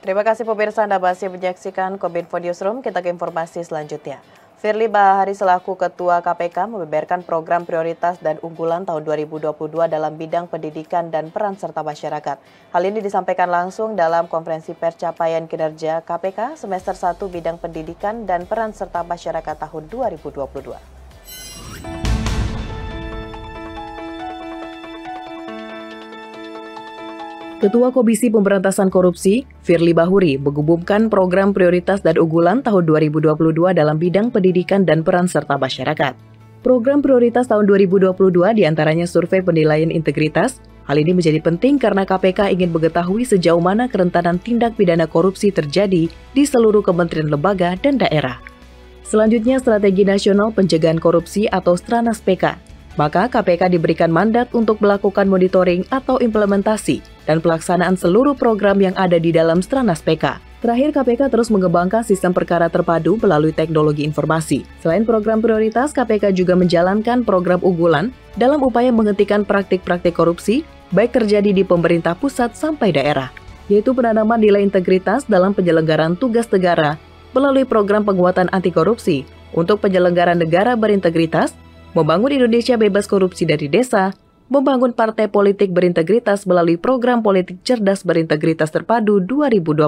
Terima kasih pemirsa, Anda masih menyaksikan Kominfo Newsroom. Kita ke informasi selanjutnya. Firly Bahari selaku Ketua KPK membeberkan program prioritas dan unggulan tahun 2022 dalam bidang pendidikan dan peran serta masyarakat. Hal ini disampaikan langsung dalam konferensi pers capaian kinerja KPK semester 1 bidang pendidikan dan peran serta masyarakat tahun 2022. Ketua Komisi Pemberantasan Korupsi, Firly Bahuri, mengumumkan program prioritas dan unggulan tahun 2022 dalam bidang pendidikan dan peran serta masyarakat. Program prioritas tahun 2022 diantaranya survei penilaian integritas. Hal ini menjadi penting karena KPK ingin mengetahui sejauh mana kerentanan tindak pidana korupsi terjadi di seluruh kementerian lembaga dan daerah. Selanjutnya, Strategi Nasional Pencegahan Korupsi atau Stranas PK. Maka KPK diberikan mandat untuk melakukan monitoring atau implementasi dan pelaksanaan seluruh program yang ada di dalam Stranas PK. Terakhir, KPK terus mengembangkan sistem perkara terpadu melalui teknologi informasi. Selain program prioritas, KPK juga menjalankan program unggulan dalam upaya menghentikan praktik-praktik korupsi, baik terjadi di pemerintah pusat sampai daerah, yaitu penanaman nilai integritas dalam penyelenggaraan tugas negara melalui program penguatan anti korupsi untuk penyelenggaraan negara berintegritas, membangun Indonesia bebas korupsi dari desa, membangun partai politik berintegritas melalui program politik cerdas berintegritas terpadu 2022,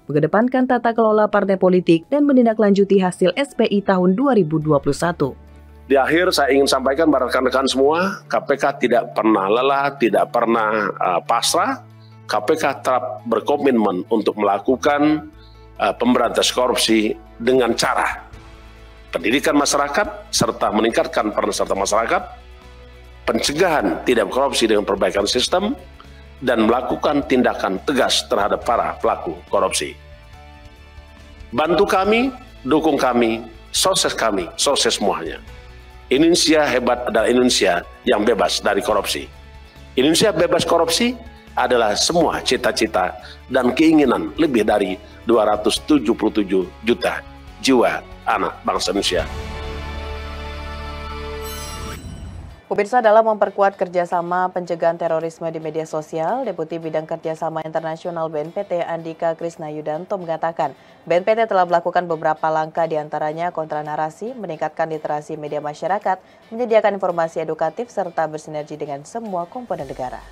mengedepankan tata kelola partai politik dan menindaklanjuti hasil SPI tahun 2021. Di akhir saya ingin sampaikan pada rekan-rekan semua, KPK tidak pernah lelah, tidak pernah pasrah. KPK tetap berkomitmen untuk melakukan pemberantasan korupsi dengan cara pendidikan masyarakat, serta meningkatkan peran serta masyarakat, pencegahan tidak korupsi dengan perbaikan sistem, dan melakukan tindakan tegas terhadap para pelaku korupsi. Bantu kami, dukung kami, sukses semuanya. Indonesia hebat adalah Indonesia yang bebas dari korupsi. Indonesia bebas korupsi adalah semua cita-cita dan keinginan lebih dari 277 juta jiwa anak bangsa Indonesia. Pemirsa, dalam memperkuat kerjasama pencegahan terorisme di media sosial, Deputi Bidang Kerjasama Internasional BNPT Andika Krisnayudanto mengatakan, BNPT telah melakukan beberapa langkah diantaranya kontra narasi, meningkatkan literasi media masyarakat, menyediakan informasi edukatif, serta bersinergi dengan semua komponen negara.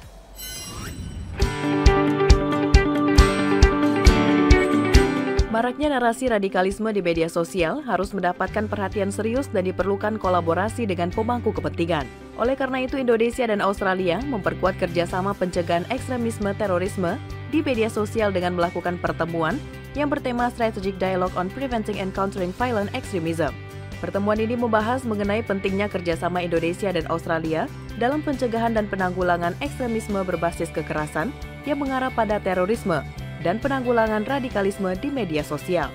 Maraknya narasi radikalisme di media sosial harus mendapatkan perhatian serius dan diperlukan kolaborasi dengan pemangku kepentingan. Oleh karena itu, Indonesia dan Australia memperkuat kerjasama pencegahan ekstremisme terorisme di media sosial dengan melakukan pertemuan yang bertema Strategic Dialogue on Preventing and Countering Violent Extremism. Pertemuan ini membahas mengenai pentingnya kerjasama Indonesia dan Australia dalam pencegahan dan penanggulangan ekstremisme berbasis kekerasan yang mengarah pada terorisme dan penanggulangan radikalisme di media sosial.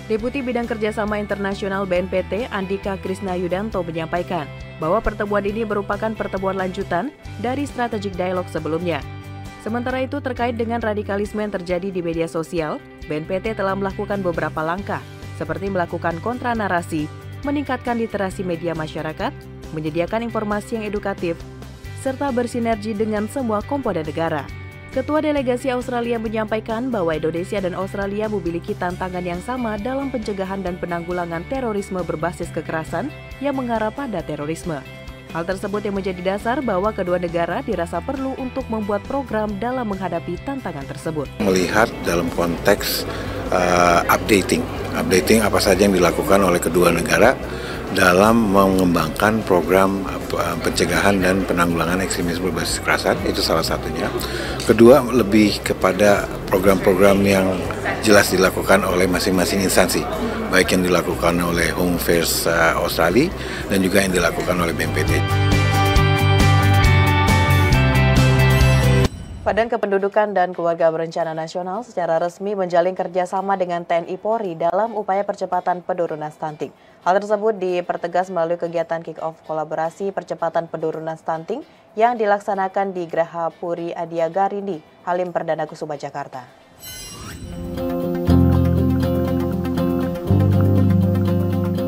Deputi Bidang Kerjasama Internasional BNPT Andika Krisnayudanto menyampaikan bahwa pertemuan ini merupakan pertemuan lanjutan dari strategic dialog sebelumnya. Sementara itu, terkait dengan radikalisme yang terjadi di media sosial, BNPT telah melakukan beberapa langkah, seperti melakukan kontra narasi, meningkatkan literasi media masyarakat, menyediakan informasi yang edukatif, serta bersinergi dengan semua komponen negara. Ketua Delegasi Australia menyampaikan bahwa Indonesia dan Australia memiliki tantangan yang sama dalam pencegahan dan penanggulangan terorisme berbasis kekerasan yang mengarah pada terorisme. Hal tersebut yang menjadi dasar bahwa kedua negara dirasa perlu untuk membuat program dalam menghadapi tantangan tersebut. Melihat dalam konteks updating apa saja yang dilakukan oleh kedua negara dalam mengembangkan program pencegahan dan penanggulangan ekstremisme berbasis kekerasan, itu salah satunya. Kedua, lebih kepada program-program yang jelas dilakukan oleh masing-masing instansi, baik yang dilakukan oleh Home Affairs Australia dan juga yang dilakukan oleh BNPT. Badan Kependudukan dan Keluarga Berencana Nasional secara resmi menjalin kerjasama dengan TNI Polri dalam upaya percepatan penurunan stunting. Hal tersebut dipertegas melalui kegiatan kick-off kolaborasi percepatan penurunan stunting yang dilaksanakan di Geraha Puri Adiagarini, Halim Perdana Kusuma, Jakarta.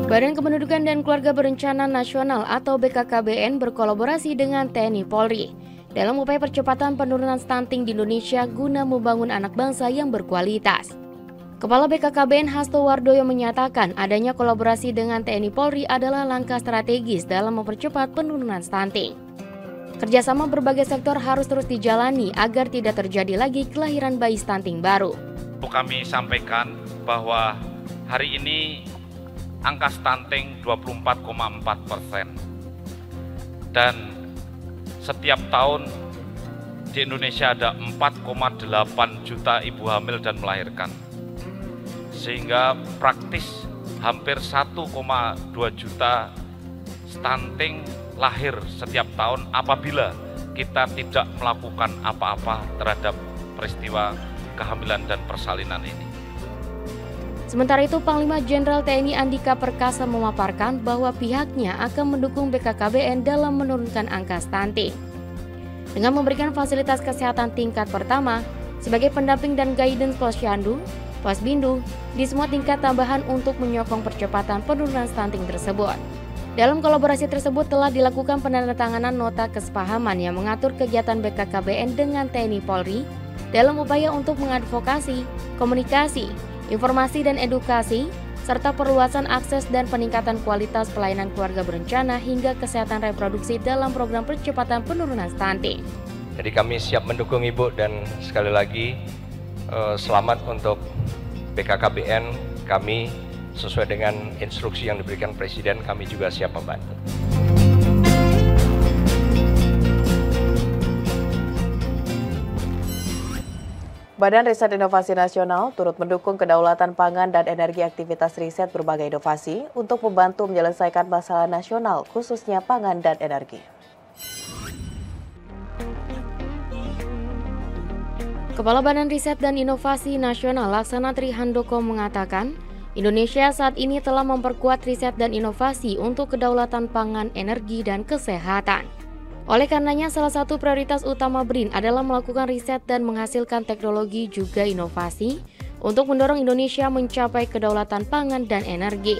Badan Kependudukan dan Keluarga Berencana Nasional atau BKKBN berkolaborasi dengan TNI Polri dalam upaya percepatan penurunan stunting di Indonesia guna membangun anak bangsa yang berkualitas. Kepala BKKBN Hasto Wardoyo menyatakan adanya kolaborasi dengan TNI Polri adalah langkah strategis dalam mempercepat penurunan stunting. Kerjasama berbagai sektor harus terus dijalani agar tidak terjadi lagi kelahiran bayi stunting baru. Kami sampaikan bahwa hari ini angka stunting 24,4%. Dan setiap tahun di Indonesia ada 4,8 juta ibu hamil dan melahirkan. Sehingga praktis hampir 1,2 juta stunting lahir setiap tahun apabila kita tidak melakukan apa-apa terhadap peristiwa kehamilan dan persalinan ini. Sementara itu, Panglima Jenderal TNI Andika Perkasa memaparkan bahwa pihaknya akan mendukung BKKBN dalam menurunkan angka stunting. Dengan memberikan fasilitas kesehatan tingkat pertama sebagai pendamping dan guidance Posyandu, Posbindu, di semua tingkat tambahan untuk menyokong percepatan penurunan stunting tersebut. Dalam kolaborasi tersebut telah dilakukan penandatanganan nota kesepahaman yang mengatur kegiatan BKKBN dengan TNI Polri dalam upaya untuk mengadvokasi, komunikasi, informasi dan edukasi, serta perluasan akses dan peningkatan kualitas pelayanan keluarga berencana hingga kesehatan reproduksi dalam program percepatan penurunan stunting. Jadi kami siap mendukung Ibu dan sekali lagi selamat untuk BKKBN. Kami sesuai dengan instruksi yang diberikan Presiden, kami juga siap membantu. Badan Riset Inovasi Nasional turut mendukung kedaulatan pangan dan energi aktivitas riset berbagai inovasi untuk membantu menyelesaikan masalah nasional, khususnya pangan dan energi. Kepala Badan Riset dan Inovasi Nasional Laksana Tri Handoko mengatakan, Indonesia saat ini telah memperkuat riset dan inovasi untuk kedaulatan pangan, energi, dan kesehatan. Oleh karenanya, salah satu prioritas utama BRIN adalah melakukan riset dan menghasilkan teknologi juga inovasi untuk mendorong Indonesia mencapai kedaulatan pangan dan energi.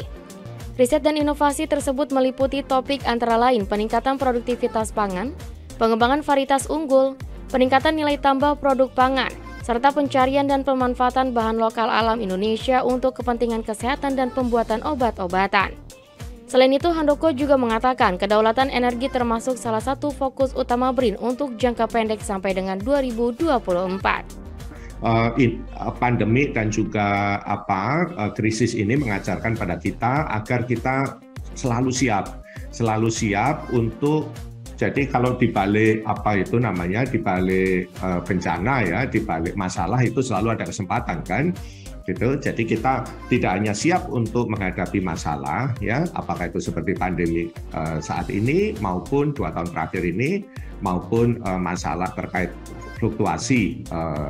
Riset dan inovasi tersebut meliputi topik antara lain peningkatan produktivitas pangan, pengembangan varietas unggul, peningkatan nilai tambah produk pangan, serta pencarian dan pemanfaatan bahan lokal alam Indonesia untuk kepentingan kesehatan dan pembuatan obat-obatan. Selain itu, Handoko juga mengatakan kedaulatan energi termasuk salah satu fokus utama BRIN untuk jangka pendek sampai dengan 2024. Pandemi dan juga krisis ini mengajarkan pada kita agar kita selalu siap untuk. Jadi kalau dibalik dibalik bencana ya, dibalik masalah itu selalu ada kesempatan kan, gitu. Jadi kita tidak hanya siap untuk menghadapi masalah ya, apakah itu seperti pandemi saat ini maupun 2 tahun terakhir ini, maupun masalah terkait fluktuasi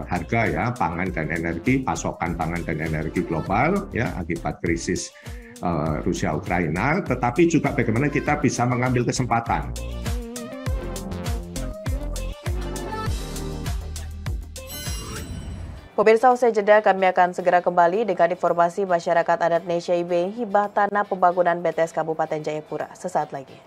harga ya, pangan dan energi, pasokan pangan dan energi global ya akibat krisis Rusia Ukraina, tetapi juga bagaimana kita bisa mengambil kesempatan. Pemirsa, usai jeda kami akan segera kembali dengan informasi masyarakat adat Nesya Ibe hibah tanah pembangunan BTS Kabupaten Jayapura sesaat lagi.